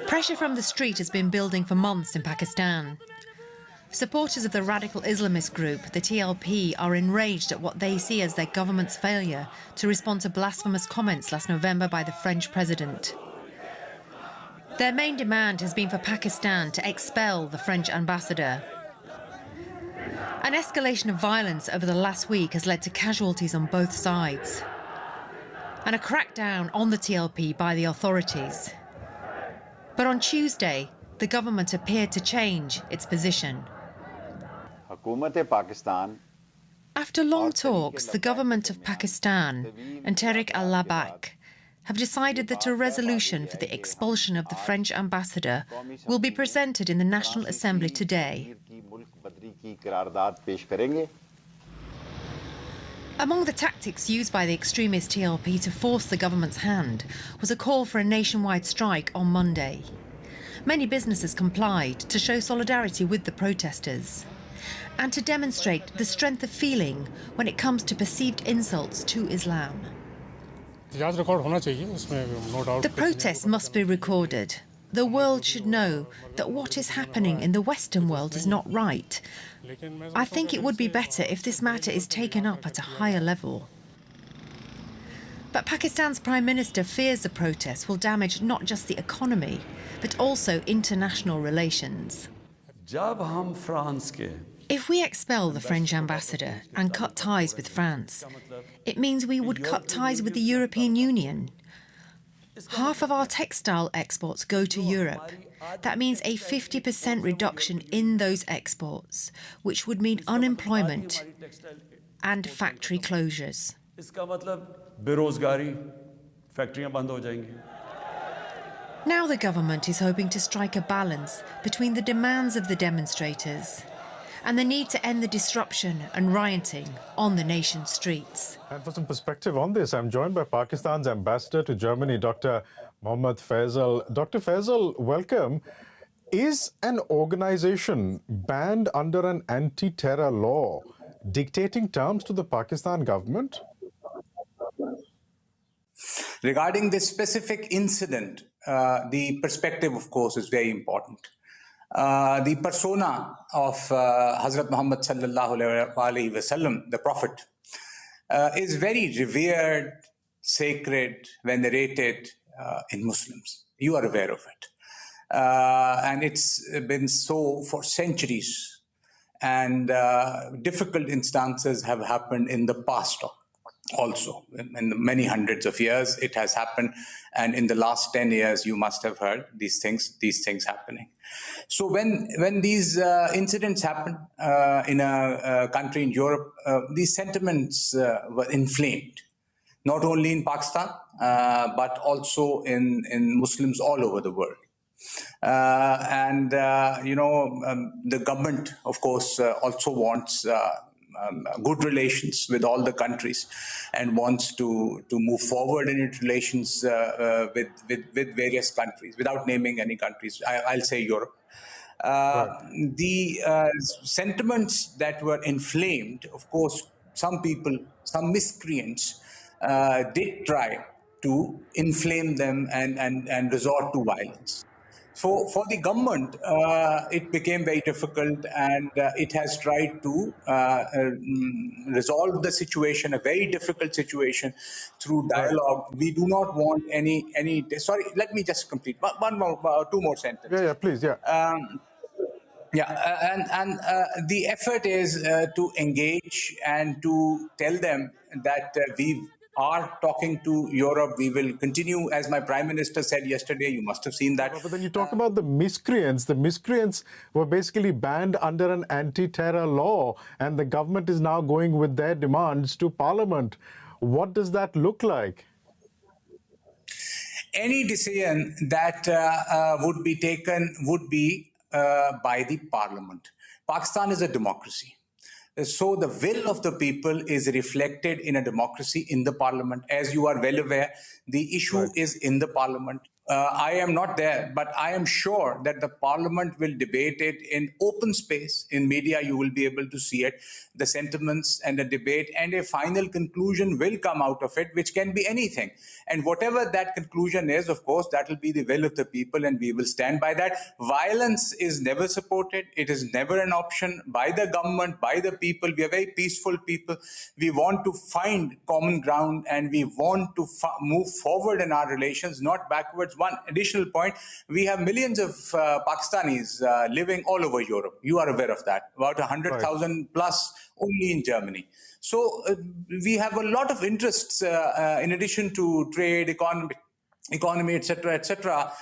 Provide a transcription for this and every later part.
Pressure from the street has been building for months in Pakistan. Supporters of the radical Islamist group, the TLP, are enraged at what they see as their government's failure to respond to blasphemous comments last November by the French president. Their main demand has been for Pakistan to expel the French ambassador. An escalation of violence over the last week has led to casualties on both sides, and a crackdown on the TLP by the authorities. But on Tuesday, the government appeared to change its position. After long talks, the government of Pakistan and Tehreek al-Labaq have decided that a resolution for the expulsion of the French ambassador will be presented in the National Assembly today. Among the tactics used by the extremist TLP to force the government's hand was a call for a nationwide strike on Monday. Many businesses complied to show solidarity with the protesters and to demonstrate the strength of feeling when it comes to perceived insults to Islam. The protests must be recorded. The world should know that what is happening in the Western world is not right. I think it would be better if this matter is taken up at a higher level. But Pakistan's Prime Minister fears the protests will damage not just the economy, but also international relations. If we expel the French ambassador and cut ties with France, it means we would cut ties with the European Union. Half of our textile exports go to Europe. That means a 50% reduction in those exports, which would mean unemployment and factory closures. Now the government is hoping to strike a balance between the demands of the demonstrators and the need to end the disruption and rioting on the nation's streets. And for some perspective on this, I'm joined by Pakistan's ambassador to Germany, Dr. Mohammad Faisal. Dr. Faisal, welcome. Is an organization banned under an anti-terror law dictating terms to the Pakistan government? Regarding this specific incident, the perspective, of course, is very important. The persona of Hazrat Muhammad sallallahu alaihi wasallam, the Prophet, is very revered, sacred, venerated in Muslims. You are aware of it. And it's been so for centuries. And difficult instances have happened in the past also. In many hundreds of years, it has happened. And in the last 10 years, you must have heard these things happening. So when these incidents happen in a country in Europe, these sentiments were inflamed, not only in Pakistan, but also in Muslims all over the world. The government, of course, also wants good relations with all the countries and wants to move forward in its relations with various countries, without naming any countries. I'll say Europe. The sentiments that were inflamed, of course, some people, some miscreants did try to inflame them and resort to violence. So for the government, it became very difficult, and it has tried to resolve the situation, a very difficult situation, through dialogue. We do not want any. Sorry, let me just complete two more sentences. Yeah, please, yeah. The effort is to engage and to tell them that we are talking to Europe. We will continue, as my Prime Minister said yesterday. You must have seen that. But then you talk about the miscreants. The miscreants were basically banned under an anti-terror law, and the government is now going with their demands to Parliament. What does that look like? Any decision that would be taken would be by the Parliament. Pakistan is a democracy. So the will of the people is reflected in a democracy in the Parliament. As you are well aware, the issue is in the Parliament. I am not there, but I am sure that the parliament will debate it in open space. In media, you will be able to see it, the sentiments and the debate, and a final conclusion will come out of it, which can be anything. And whatever that conclusion is, of course, that will be the will of the people, and we will stand by that. Violence is never supported. It is never an option by the government, by the people. We are very peaceful people. We want to find common ground, and we want to move forward in our relations, not backwards. One additional point, we have millions of Pakistanis living all over Europe. You are aware of that. About 100,000 plus only in Germany. So we have a lot of interests in addition to trade, economy, etc.,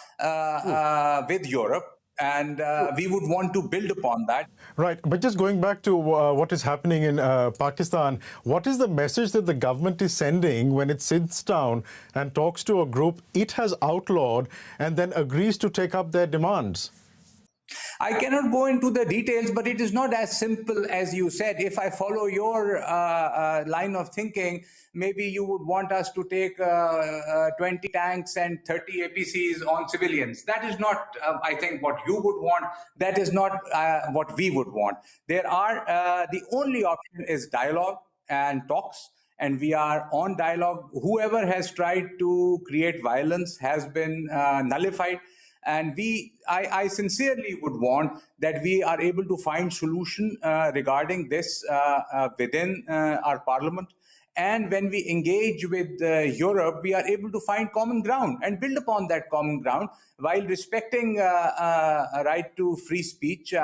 with Europe. And we would want to build upon that. Right. But just going back to what is happening in Pakistan, what is the message that the government is sending when it sits down and talks to a group it has outlawed and then agrees to take up their demands? I cannot go into the details, but it is not as simple as you said. If I follow your line of thinking, maybe you would want us to take 20 tanks and 30 APCs on civilians. That is not, I think, what you would want. That is not what we would want. There are, the only option is dialogue and talks. And we are on dialogue. Whoever has tried to create violence has been nullified. And I sincerely would want that we are able to find solution regarding this within our parliament. And when we engage with Europe, we are able to find common ground and build upon that common ground while respecting a right to free speech,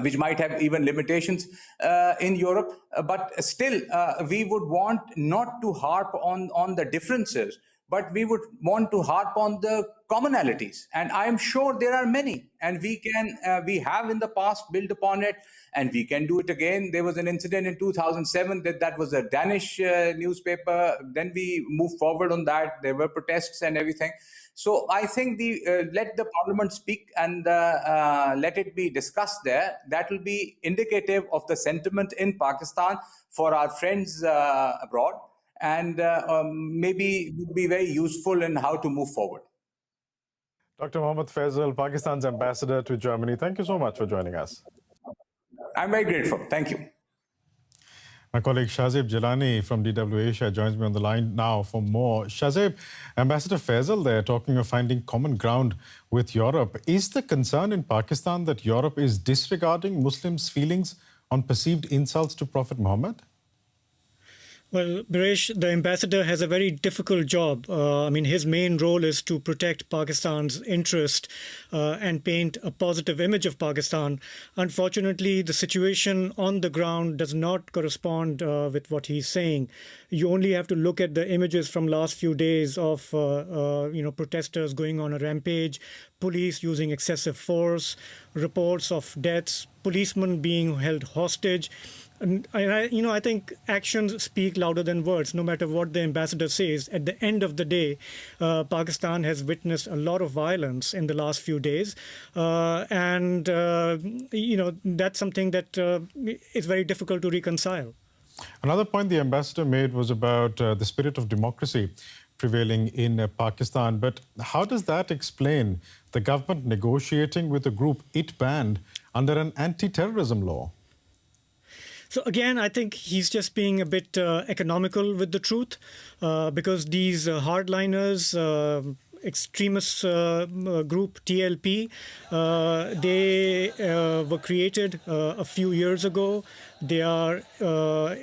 which might have even limitations in Europe. But still, we would want not to harp on the differences, but we would want to harp on the commonalities. And I am sure there are many, and we have in the past built upon it, and we can do it again. There was an incident in 2007 that was a Danish newspaper. Then we moved forward on that. There were protests and everything. So I think let the parliament speak and let it be discussed there. That will be indicative of the sentiment in Pakistan for our friends abroad, and maybe would be very useful in how to move forward. Dr. Mohammad Faisal, Pakistan's ambassador to Germany, thank you so much for joining us. I'm very grateful. Thank you. My colleague Shahzeb Jilani from DW Asia joins me on the line now for more. Shahzeb, Ambassador Faisal there talking of finding common ground with Europe. Is the concern in Pakistan that Europe is disregarding Muslims' feelings on perceived insults to Prophet Muhammad? Well, Baresh, the ambassador has a very difficult job. His main role is to protect Pakistan's interest and paint a positive image of Pakistan. Unfortunately, the situation on the ground does not correspond with what he's saying. You only have to look at the images from last few days of protesters going on a rampage, police using excessive force, reports of deaths, policemen being held hostage. And I think actions speak louder than words, no matter what the ambassador says. At the end of the day, Pakistan has witnessed a lot of violence in the last few days. That's something that is very difficult to reconcile. Another point the ambassador made was about the spirit of democracy prevailing in Pakistan. But how does that explain the government negotiating with a group it banned under an anti-terrorism law? So again, I think he's just being a bit economical with the truth because these hardliners, extremist group TLP, they were created a few years ago. They are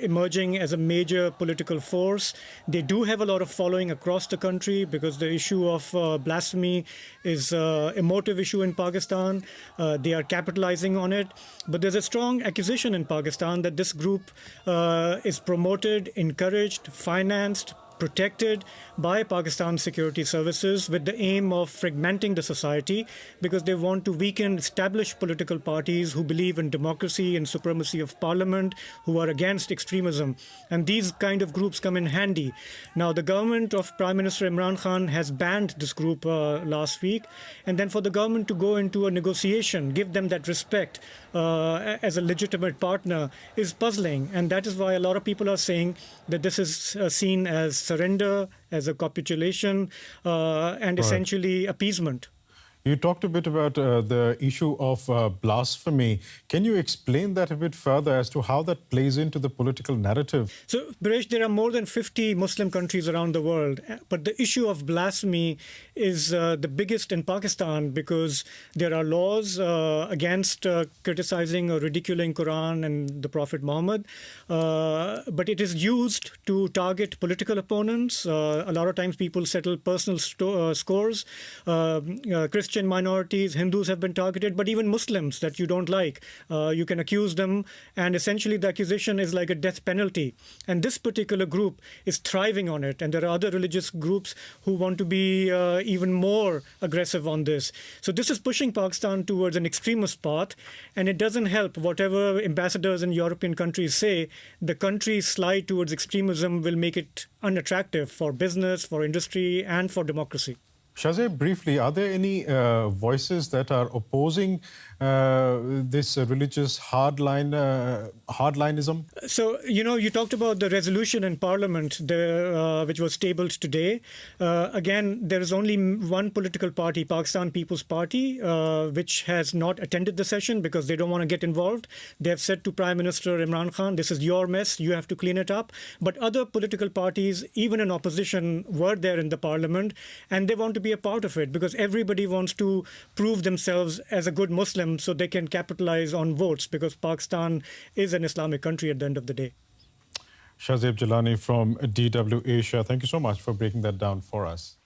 emerging as a major political force. They do have a lot of following across the country because the issue of blasphemy is an emotive issue in Pakistan. They are capitalizing on it. But there's a strong accusation in Pakistan that this group is promoted, encouraged, financed, protected by Pakistan's security services with the aim of fragmenting the society because they want to weaken established political parties who believe in democracy and supremacy of parliament, who are against extremism. And these kind of groups come in handy. Now, the government of Prime Minister Imran Khan has banned this group last week. And then for the government to go into a negotiation, give them that respect as a legitimate partner is puzzling. And that is why a lot of people are saying that this is seen as surrender, as a capitulation, and essentially appeasement. You talked a bit about the issue of blasphemy. Can you explain that a bit further as to how that plays into the political narrative? So, Paresh, there are more than 50 Muslim countries around the world, but the issue of blasphemy is the biggest in Pakistan because there are laws against criticizing or ridiculing Quran and the Prophet Muhammad, but it is used to target political opponents. A lot of times people settle personal scores. Christian minorities, Hindus have been targeted, but even Muslims that you don't like, you can accuse them, and essentially the accusation is like a death penalty. And this particular group is thriving on it, and there are other religious groups who want to be even more aggressive on this. So this is pushing Pakistan towards an extremist path, and it doesn't help whatever ambassadors in European countries say. The country's slide towards extremism will make it unattractive for business, for industry, and for democracy. Shahzeb, briefly, are there any voices that are opposing this religious hardlinism? So, you talked about the resolution in Parliament, which was tabled today. Again, there is only one political party, Pakistan People's Party, which has not attended the session because they don't want to get involved. They have said to Prime Minister Imran Khan, this is your mess, you have to clean it up. But other political parties, even in opposition, were there in the Parliament, and they want to be a part of it because everybody wants to prove themselves as a good Muslim so they can capitalize on votes because Pakistan is an Islamic country at the end of the day. Shahzeb Jilani from DW Asia, thank you so much for breaking that down for us.